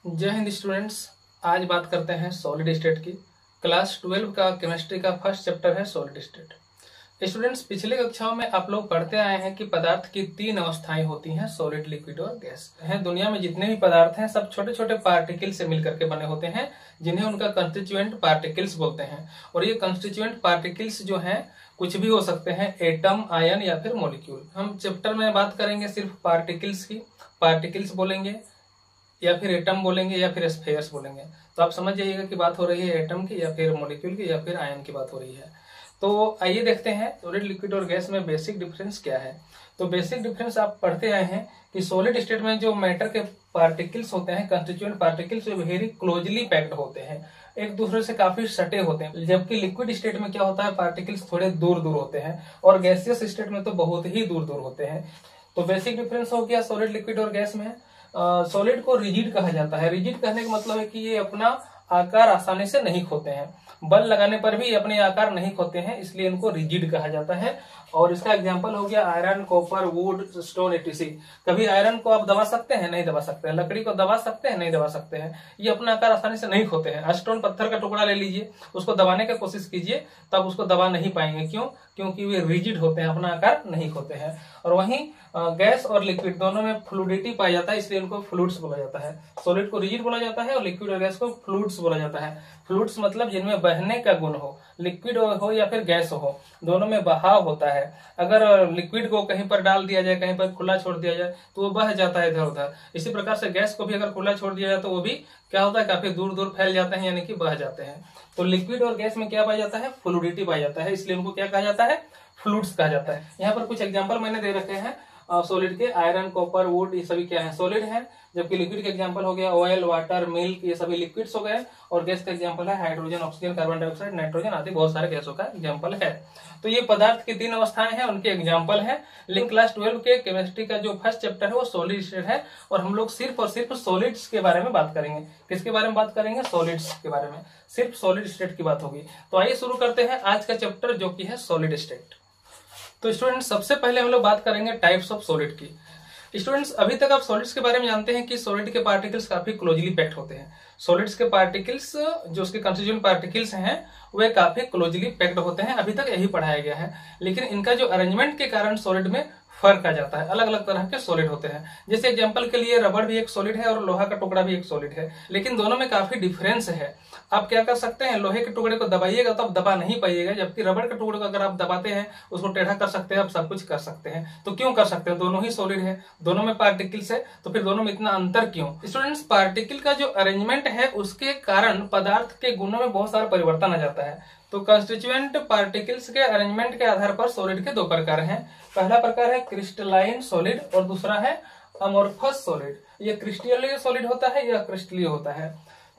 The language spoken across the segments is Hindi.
जय हिंद स्टूडेंट्स। आज बात करते हैं सॉलिड स्टेट की। क्लास 12 का केमिस्ट्री का फर्स्ट चैप्टर है सॉलिड स्टेट। स्टूडेंट्स, पिछले कक्षाओं में आप लोग पढ़ते आए हैं कि पदार्थ की 3 अवस्थाएं होती हैं, सॉलिड, लिक्विड और गैस हैं। दुनिया में जितने भी पदार्थ हैं सब छोटे छोटे पार्टिकल से मिलकर के बने होते हैं, जिन्हें उनका कंस्टिट्यूएंट पार्टिकल्स बोलते हैं। और ये कंस्टिट्यूएंट पार्टिकल्स जो हैं कुछ भी हो सकते हैं, एटम, आयन या फिर मॉलिक्यूल। हम चैप्टर में बात करेंगे सिर्फ पार्टिकल्स की। पार्टिकल्स बोलेंगे या फिर एटम बोलेंगे या फिर स्फेयर्स बोलेंगे। तो आप समझ जाइएगा कि बात हो रही है एटम की या फिर मॉलिक्यूल की या फिर आयन की बात हो रही है। तो आइए देखते हैं सॉलिड, लिक्विड और गैस में बेसिक डिफरेंस क्या है। तो बेसिक डिफरेंस आप पढ़ते आए हैं कि सॉलिड स्टेट में जो मैटर के पार्टिकल्स होते हैं, कंस्टिट्यूएंट पार्टिकल्स, वो वेरी क्लोजली पैक्ड होते हैं, एक दूसरे से काफी सटे होते हैं। जबकि लिक्विड स्टेट में क्या होता है, पार्टिकल्स थोड़े दूर दूर होते हैं, और गैसियस स्टेट में तो बहुत ही दूर दूर होते हैं। तो बेसिक डिफरेंस हो गया सॉलिड, लिक्विड और गैस में। सॉलिड को रिजिड कहा जाता है। रिजिड कहने का मतलब है कि ये अपना आकार आसानी से नहीं खोते हैं, बल लगाने पर भी अपने आकार नहीं खोते हैं, इसलिए इनको रिजिड कहा जाता है। और इसका एग्जांपल हो गया iron, copper, wood, stone, etc. कभी आयरन को आप दबा सकते हैं, नहीं दबा सकते हैं। लकड़ी को दबा सकते हैं, नहीं दबा सकते हैं। ये अपना आकार आसानी से नहीं खोते हैं। स्टोन, पत्थर का टुकड़ा ले लीजिए, उसको दबाने की कोशिश कीजिए, तब उसको दबा नहीं पाएंगे। क्यों? क्योंकि वे रिजिड होते हैं, अपना आकार नहीं खोते हैं। और वहीं गैस और लिक्विड दोनों में फ्लूडिटी पाया जाता है, इसलिए इनको फ्लूइड्स बोला जाता है। सॉलिड को रिजिड बोला जाता है और लिक्विड और गैस को फ्लूइड्स बोला जाता है। फ्लूइड्स मतलब जिनमें बहने का गुण हो, लिक्विड हो या फिर गैस हो, दोनों में बहाव होता है। अगर लिक्विड को कहीं पर डाल दिया जाए, कहीं पर खुला छोड़ दिया जाए तो वो बह जाता है इधर उधर। इसी प्रकार से गैस को भी अगर खुला छोड़ दिया जाए तो वो भी क्या होता है, काफी दूर दूर फैल जाते हैं, यानी कि बह जाते हैं। तो लिक्विड और गैस में क्या पाया जाता है, फ्लूडिटी पाया जाता है, इसलिए उनको क्या कहा जाता है, फ्लूइड्स कहा जाता है। यहाँ पर कुछ एग्जाम्पल मैंने दे रखे हैं सॉलिड के। आयरन, कॉपर, वुड, ये सभी क्या है, सॉलिड है। जबकि लिक्विड का एग्जांपल हो गया ऑयल, वाटर, मिल्क, ये सभी लिक्विड्स हो गए। और गैस का एग्जांपल है hydrogen, oxygen, carbon dioxide, nitrogen आदि बहुत सारे गैसों का एग्जांपल है। तो ये पदार्थ की 3 अवस्थाएं हैं, उनके एग्जांपल है। लेकिन क्लास 12 के केमिस्ट्री का जो फर्स्ट चैप्टर है वो सॉलिड स्टेट है, और हम लोग सिर्फ और सिर्फ सॉलिड्स के बारे में बात करेंगे। किसके बारे में बात करेंगे? सॉलिड्स के बारे में, सिर्फ सॉलिड स्टेट की बात होगी। तो आइए शुरू करते हैं आज का चैप्टर, जो की है सॉलिड स्टेट। तो स्टूडेंट्स, सबसे पहले हम लोग बात करेंगे टाइप्स ऑफ सॉलिड की। स्टूडेंट्स, अभी तक आप सॉलिड्स के बारे में जानते हैं कि सॉलिड के पार्टिकल्स काफी क्लोजली पैक्ड होते हैं। सॉलिड्स के पार्टिकल्स, जो उसके कंस्टिट्यूएंट पार्टिकल्स हैं, वे काफी क्लोजली पैक्ड होते हैं। अभी तक यही पढ़ाया गया है। लेकिन इनका जो अरेंजमेंट के कारण सॉलिड में फर्क आ जाता है। अलग अलग तरह के सॉलिड होते हैं। जैसे एग्जांपल के लिए रबड़ भी एक सॉलिड है और लोहा का टुकड़ा भी एक सॉलिड है, लेकिन दोनों में काफी डिफरेंस है। आप क्या कर सकते हैं, लोहे के टुकड़े को दबाइएगा तो आप दबा नहीं पाइएगा, जबकि रबड़ के टुकड़े को अगर आप दबाते हैं, उसको टेढ़ा कर सकते हैं, आप सब कुछ कर सकते हैं। तो क्यों कर सकते हैं? दोनों ही सॉलिड है, दोनों में पार्टिकल्स है, तो फिर दोनों में इतना अंतर क्यों? स्टूडेंट्स, पार्टिकल का जो अरेंजमेंट है उसके कारण पदार्थ के गुणों में बहुत सारा परिवर्तन आ जाता है। तो कंस्टिट्यूएंट पार्टिकल्स के अरेंजमेंट के आधार पर सॉलिड के 2 प्रकार हैं। पहला प्रकार है क्रिस्टलाइन सॉलिड और दूसरा है अमोर्फस सॉलिड। ये क्रिस्टलीय सॉलिड होता है या क्रिस्टलीय होता है,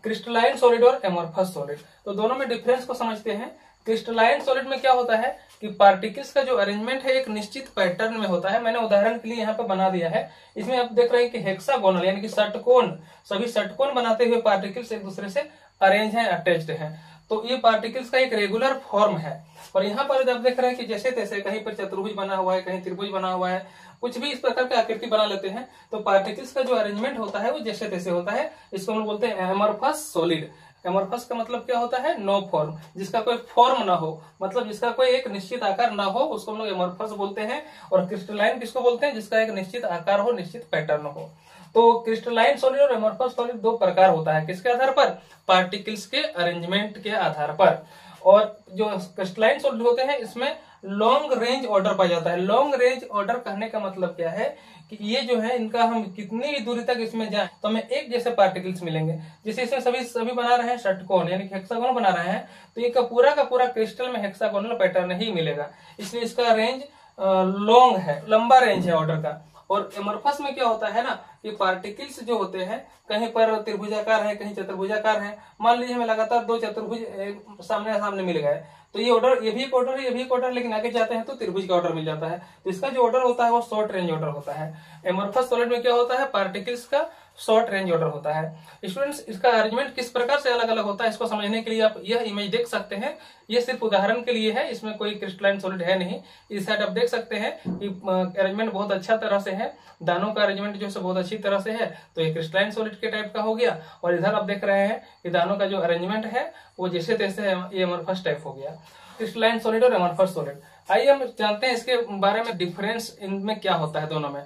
क्रिस्टलाइन सॉलिड और एमोर्फस सॉलिड। तो दोनों में डिफरेंस को समझते हैं। क्रिस्टलाइन सॉलिड में क्या होता है कि पार्टिकल्स का जो अरेंजमेंट है एक निश्चित पैटर्न में होता है। मैंने उदाहरण के लिए यहाँ पे बना दिया है। इसमें आप देख रहे हैं कि हेक्सागोनल यानी कि षटकोण, सभी षटकोण बनाते हुए पार्टिकल्स एक दूसरे से अरेंज हैं, अटैच्ड हैं। तो ये पार्टिकल्स का एक रेगुलर फॉर्म है। और यहाँ पर जब देख रहे हैं कि जैसे तैसे, कहीं पर चतुर्भुज बना हुआ है, कहीं त्रिभुज बना हुआ है, कुछ भी इस प्रकार की आकृति बना लेते हैं, तो पार्टिकल्स का जो अरेंजमेंट होता है वो जैसे तैसे होता है। इसको हम बोलते हैं एमोर्फस सॉलिड। एमोर्फस का मतलब क्या होता है? नो फॉर्म, जिसका कोई फॉर्म ना हो, मतलब जिसका कोई एक निश्चित आकार ना हो, उसको हम लोग एमोर्फस बोलते हैं। और क्रिस्टलाइन किसको बोलते हैं? जिसका एक निश्चित आकार हो, निश्चित पैटर्न हो। तो क्रिस्टलाइन सॉलिड और एमोर्फस सॉलिड 2 प्रकार होता है। किसके आधार पर? पार्टिकल्स के अरेंजमेंट के आधार पर। और जो क्रिस्टलाइन सॉलिड होते हैं इसमें लॉन्ग रेंज ऑर्डर पाया जाता है। लॉन्ग रेंज ऑर्डर कहने का मतलब क्या है कि ये जो है, इनका हम कितनी भी दूरी तक इसमें जाएं तो हमें एक जैसे पार्टिकल्स मिलेंगे। जैसे इसमें सभी बना रहे हैं षटकोण यानी कि हेक्सागोन बना रहे हैं, तो ये का पूरा क्रिस्टल में हेक्सागोनल पैटर्न ही मिलेगा, इसलिए इसका रेंज लॉन्ग है, लंबा रेंज है ऑर्डर का। और एमोर्फस में क्या होता है ना, कि पार्टिकल्स जो होते हैं कहीं पर त्रिभुजाकार है, कहीं चतुर्भुजाकार है। मान लीजिए हमें लगातार 2 चतुर्भुज सामने सामने मिल गए, तो ये ऑर्डर, ये भी एक ऑर्डर है, ये भी एक ऑर्डर, लेकिन आगे जाते हैं तो त्रिभुज का ऑर्डर मिल जाता है। तो इसका जो ऑर्डर होता है वो शॉर्ट रेंज ऑर्डर होता है। एमोर्फस सॉलिड में क्या होता है? पार्टिकल्स का शॉर्ट रेंज ऑर्डर होता है। स्टूडेंट्स, इसका अरेंजमेंट किस प्रकार से अलग अलग होता है इसको समझने के लिए आप यह इमेज देख सकते हैं। ये सिर्फ उदाहरण के लिए है, इसमें कोई क्रिस्टलाइन सॉलिड है नहीं। इस साइड आप देख सकते हैं कि अरेंजमेंट बहुत अच्छा तरह से है, दानों का अरेंजमेंट जो है बहुत अच्छी अच्छी तरह से है तो ये क्रिस्टलाइन सॉलिड के टाइप का हो गया। और इधर आप देख रहे हैं कि दानों का जो अरेंजमेंट है वो जैसे तैसे है, ये अमरफस टाइप हो गया, क्रिस्टलाइन सॉलिड और अमरफस सॉलिड। आइए हम जानते हैं इसके बारे में, डिफरेंस इनमें क्या होता है दोनों में।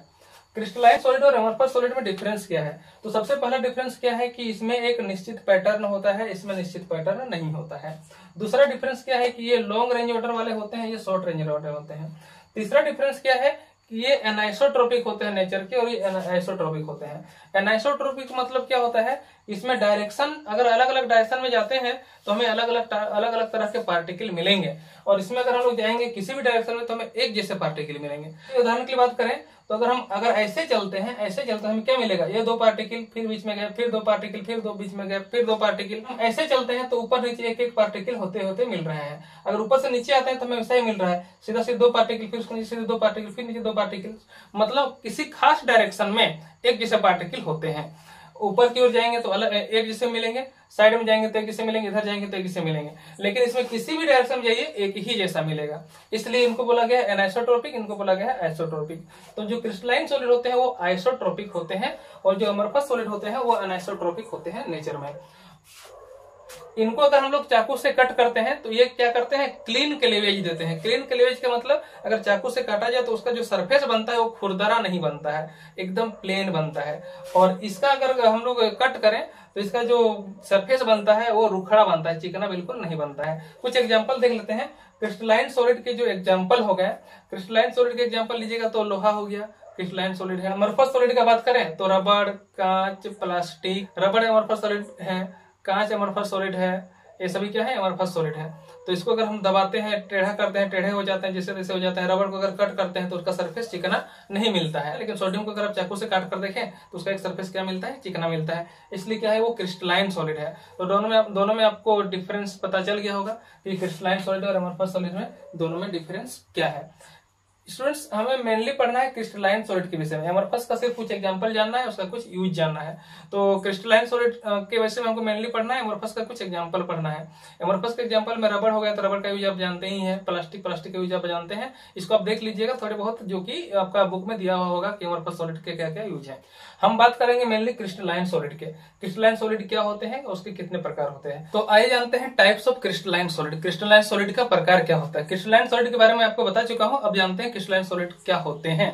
क्रिस्टलाइन सॉलिड और अमरफस सॉलिड में डिफरेंस क्या है? तो सबसे पहला डिफरेंस क्या है कि इसमें एक निश्चित पैटर्न होता है, इसमें निश्चित पैटर्न नहीं होता है। दूसरा डिफरेंस क्या है कि ये लॉन्ग रेंज वाटर वाले होते हैं, ये शॉर्ट रेंज वाटर होते हैं। तीसरा डिफरेंस क्या है कि ये एनाइसोट्रोपिक होते हैं नेचर के, और ये आइसोट्रोपिक होते हैं। एनाइसोट्रोपिक मतलब क्या होता है, इसमें डायरेक्शन अगर अलग अलग डायरेक्शन में जाते हैं तो हमें अलग अलग तरह के पार्टिकल मिलेंगे, और इसमें अगर हम लोग जाएंगे किसी भी डायरेक्शन में तो हमें एक जैसे पार्टिकल मिलेंगे। उदाहरण की बात करें तो अगर ऐसे चलते हैं हमें क्या मिलेगा, ये दो पार्टिकल, फिर बीच में गए, फिर दो पार्टिकल, फिर दो बीच में गए, फिर दो पार्टिकल। हम ऐसे चलते हैं तो ऊपर नीचे एक एक पार्टिकल होते होते मिल रहे हैं। अगर ऊपर से नीचे आते हैं तो हमें वैसा ही मिल रहा है, सीधा सीधे दो पार्टिकल, फिर उसके नीचे सीधे दो पार्टिकल, फिर नीचे दो पार्टिकल, मतलब किसी खास डायरेक्शन में एक जैसे पार्टिकल होते हैं। ऊपर की ओर जाएंगे तो अलग एक जैसे मिलेंगे, साइड में जाएंगे तो एक जैसे मिलेंगे, इधर जाएंगे तो एक जैसे मिलेंगे, लेकिन इसमें किसी भी डायरेक्शन में जाइए एक ही जैसा मिलेगा। इसलिए इनको बोला गया है एनाइसोट्रोपिक, इनको बोला गया है आइसोट्रोपिक। तो जो क्रिस्टलाइन सॉलिड होते हैं वो आइसोट्रोपिक होते हैं, और जो अमरफस सॉलिड होते हैं वो अनाइसोट्रोपिक होते हैं नेचर में। इनको अगर हम लोग चाकू से कट करते हैं तो ये क्या करते हैं, क्लीन क्लीवेज देते हैं। क्लीन क्लीवेज का मतलब अगर चाकू से काटा जाए तो उसका जो सरफेस बनता है वो खुरदरा नहीं बनता है, एकदम प्लेन बनता है। और इसका अगर हम लोग कट करें तो इसका जो सरफेस बनता है वो रुखड़ा बनता है, चिकना बिल्कुल नहीं बनता है। कुछ एग्जाम्पल देख लेते हैं क्रिस्टलाइन सॉलिड के जो एग्जाम्पल हो गए। क्रिस्टलाइन सॉलिड के एग्जाम्पल लीजिएगा तो लोहा हो गया, क्रिस्टलाइन सॉलिड है। अमरफस सॉलिड का बात करें तो रबड़, कांच, प्लास्टिक, रबड़ अमरफस सॉलिड है, कांच अमरफस सॉलिड है, ये सभी क्या है, अमरफस सॉलिड है। तो इसको अगर हम दबाते हैं, टेढ़ा करते हैं, टेढ़े हो जाते हैं, जैसे तैसे हो जाते हैं। रबड़ को अगर कट करते हैं तो उसका सरफेस चिकना नहीं मिलता है, लेकिन सोडियम को अगर आप चाकू से काट कर देखें तो उसका एक सरफेस क्या मिलता है, चिकना मिलता है। इसलिए क्या है, वो क्रिस्टलाइन सॉलिड है। तो दोनों में आपको डिफरेंस पता चल गया होगा कि क्रिस्टलाइन सॉलिड और अमरफस सॉलिड में दोनों में डिफरेंस क्या है। स्टूडेंट्स, हमें मेनली पढ़ना है क्रिस्टलाइन सॉलिड के विषय में। अमरफस का सिर्फ कुछ एग्जांपल जानना है, उसका कुछ यूज जानना है। तो क्रिस्टलाइन सॉलिड के विषय में हमको मेनली पढ़ना है, अमरफस का कुछ एग्जांपल पढ़ना है। अमरफस के एग्जांपल में रबड़ हो गया तो रबड़ का यूज आप जानते ही हैं, प्लास्टिक का यूज आप जानते हैं। इसको आप देख लीजिएगा थोड़े बहुत, जो कि आपका बुक में दिया हुआ होगा कि अमरफस सॉलिड के क्या क्या यूज है। हम बात करेंगे मेनली क्रिस्टलाइन सॉलिड के। क्रिस्टलाइन सॉलिड क्या होते हैं, उसके कितने प्रकार होते हैं। तो आइए जानते हैं types of crystalline solid. Crystalline solid का प्रकार क्या होता है। क्रिस्टलाइन सॉलिड के बारे में आपको बता चुका हूं, अब जानते हैं क्रिस्टलाइन सॉलिड क्या होते हैं।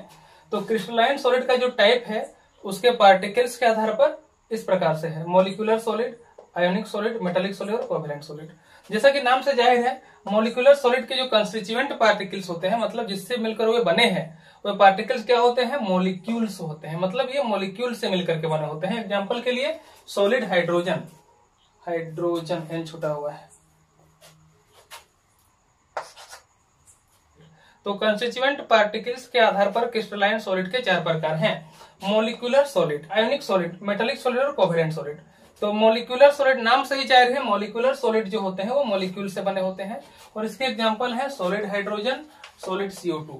तो क्रिस्टलाइन सॉलिड का जो टाइप है उसके पार्टिकल्स के आधार पर इस प्रकार से है, molecular solid, ionic solid, metallic solid और कोवेलेंट सॉलिड। जैसा कि नाम से जाहिर है, मॉलिक्यूलर सॉलिड के जो कंस्टिट्यूएंट पार्टिकल्स होते हैं, मतलब जिससे मिलकर वे बने हैं, वो पार्टिकल्स क्या होते हैं, मॉलिक्यूल्स होते हैं। मतलब ये मॉलिक्यूल से मिलकर के बने होते हैं। एग्जांपल के लिए सॉलिड हाइड्रोजन, हाइड्रोजन एन छुटा हुआ है। तो कंस्टिट्यूएंट पार्टिकल्स के आधार पर क्रिस्टलाइन सॉलिड के 4 प्रकार हैं, molecular solid, ionic solid, metallic solid और कोवेलेंट सॉलिड। तो मॉलिक्यूलर सॉलिड नाम से ही जाहिर है, मॉलिक्यूलर सॉलिड जो होते हैं वो मॉलिक्यूल से बने होते हैं। और इसके एग्जांपल है सॉलिड हाइड्रोजन, सॉलिड CO2,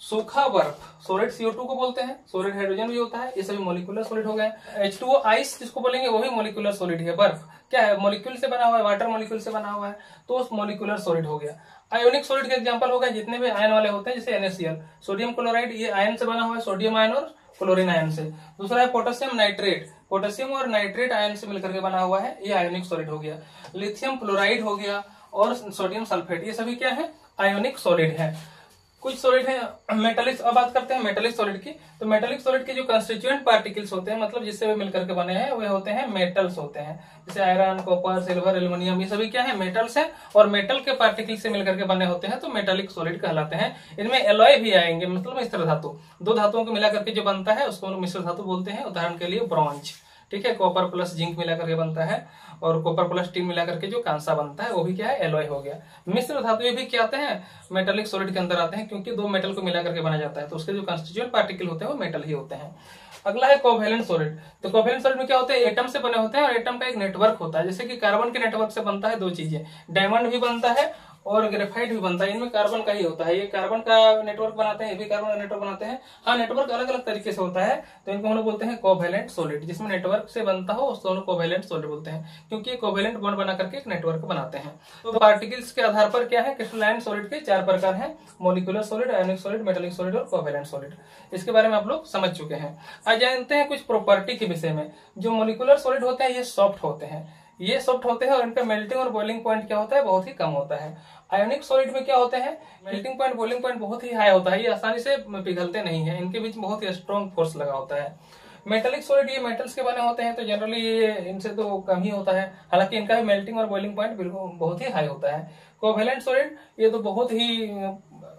सूखा बर्फ, सॉलिड CO2 को बोलते हैं, सॉलिड हाइड्रोजन भी होता है, ये सभी मॉलिक्यूलर सॉलिड हो गए। H2O आइस जिसको बोलेंगे वो भी मॉलिक्यूलर सॉलिड है। बर्फ क्या है, मॉलिक्यूल से बना हुआ है, वाटर मॉलिक्यूल से बना हुआ है, तो मॉलिक्यूलर सॉलिड हो गया। आयोनिक सॉलिड के एग्जांपल हो गए जितने भी आयन वाले होते हैं, जैसे NaCl, सोडियम क्लोराइड, ये आयन से बना हुआ है, सोडियम आयन और क्लोरीन आयन से। दूसरा है पोटेशियम नाइट्रेट, पोटेशियम और नाइट्रेट आयन से मिलकर के बना हुआ है, ये आयोनिक सॉलिड हो गया। लिथियम फ्लोराइड हो गया और सोडियम सल्फेट, ये सभी क्या है, आयोनिक सॉलिड है। कुछ सॉलिड है मेटालिक। अब बात करते हैं मेटालिक सॉलिड की। तो मेटालिक सॉलिड के जो कंस्टिट्यूएंट पार्टिकल्स होते हैं, मतलब जिससे वे मिलकर के बने हैं, वे होते हैं मेटल्स होते हैं। जैसे आयरन, कॉपर, सिल्वर, एल्युमिनियम, ये सभी क्या है, मेटल्स हैं, और मेटल के पार्टिकल से मिलकर के बने होते हैं, तो मेटालिक सॉलिड कहलाते हैं। इनमें एलॉय भी आएंगे, मतलब मिश्र धातु, दो धातुओं को मिलाकर के जो बनता है उसको मिश्र धातु बोलते हैं। उदाहरण के लिए ब्रॉन्ज, ठीक है, कॉपर प्लस जिंक मिलाकर के बनता है, और कॉपर प्लस टिन मिलाकर के जो कांसा बनता है वो भी क्या है, एलॉय हो गया। मिश्र धातु ये भी क्या आते हैं, मेटालिक सॉलिड के अंदर आते हैं, क्योंकि दो मेटल को मिलाकर के बना जाता है, तो उसके जो कंस्टिट्यूएंट पार्टिकल होते हैं वो मेटल ही होते हैं। अगला है कोवेलेंट सॉलिड। तो कोवेलेंट सॉलिड में क्या होते हैं, एटम से बने होते हैं, और एटम का एक नेटवर्क होता है। जैसे कि कार्बन के नेटवर्क से बनता है दो चीजें, डायमंड भी बनता है और ग्रेफाइट भी बनता है। इनमें कार्बन का ही होता है। ये कार्बन का नेटवर्क बनाते हैं, ये भी कार्बन का नेटवर्क बनाते हैं। हाँ, नेटवर्क अलग अलग तरीके से होता है, तो इनको हम लोग बोलते हैं कोवैलेंट सॉलिड। जिसमें नेटवर्क से बनता हो उसको हम लोग कोवैलेंट सॉलिड बोलते हैं, क्योंकि ये कोवैलेंट बॉन्ड बना करके एक नेटवर्क बनाते हैं। तो पार्टिकल्स के आधार पर क्या है, क्रिस्टलाइन सॉलिड के 4 प्रकार हैं: molecular solid, ionic solid, metallic solid और कोवैलेंट सॉलिड। इसके बारे में आप लोग समझ चुके हैं। आज जानते हैं कुछ प्रॉपर्टी के विषय में। जो मॉलिक्यूलर सॉलिड होते हैं ये सॉफ्ट होते हैं, ये सॉफ्ट होते हैं और इनका मेल्टिंग और बॉइलिंग पॉइंट क्या होता है, बहुत ही कम होता है। आयोनिक सॉलिड में क्या होते हैं, मेल्टिंग पॉइंट बॉइलिंग पॉइंट बहुत ही हाई होता है, ये आसानी से पिघलते नहीं है, इनके बीच बहुत ही स्ट्रॉन्ग फोर्स लगा होता है। मेटेलिक सॉलिड ये मेटल्स के बने होते हैं, तो जनरली ये इनसे तो कम ही होता है, हालांकि इनका भी मेल्टिंग और बॉइलिंग पॉइंट बिल्कुल बहुत ही हाई होता है। कोवैलेंट सॉलिड ये तो बहुत ही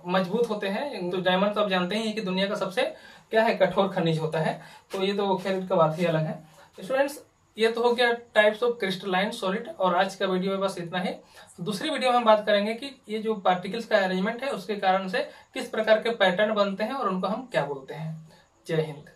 मजबूत होते हैं। तो डायमंड तो आप जानते ही हैं कि दुनिया का सबसे क्या है, कठोर खनिज होता है, तो ये तो खैर इनका बात ही अलग है। स्टूडेंट्स, ये तो हो गया टाइप्स ऑफ क्रिस्टलाइन सॉलिड, और आज का वीडियो में बस इतना ही। दूसरी वीडियो में हम बात करेंगे कि ये जो पार्टिकल्स का अरेंजमेंट है उसके कारण से किस प्रकार के पैटर्न बनते हैं और उनको हम क्या बोलते हैं। जय हिंद।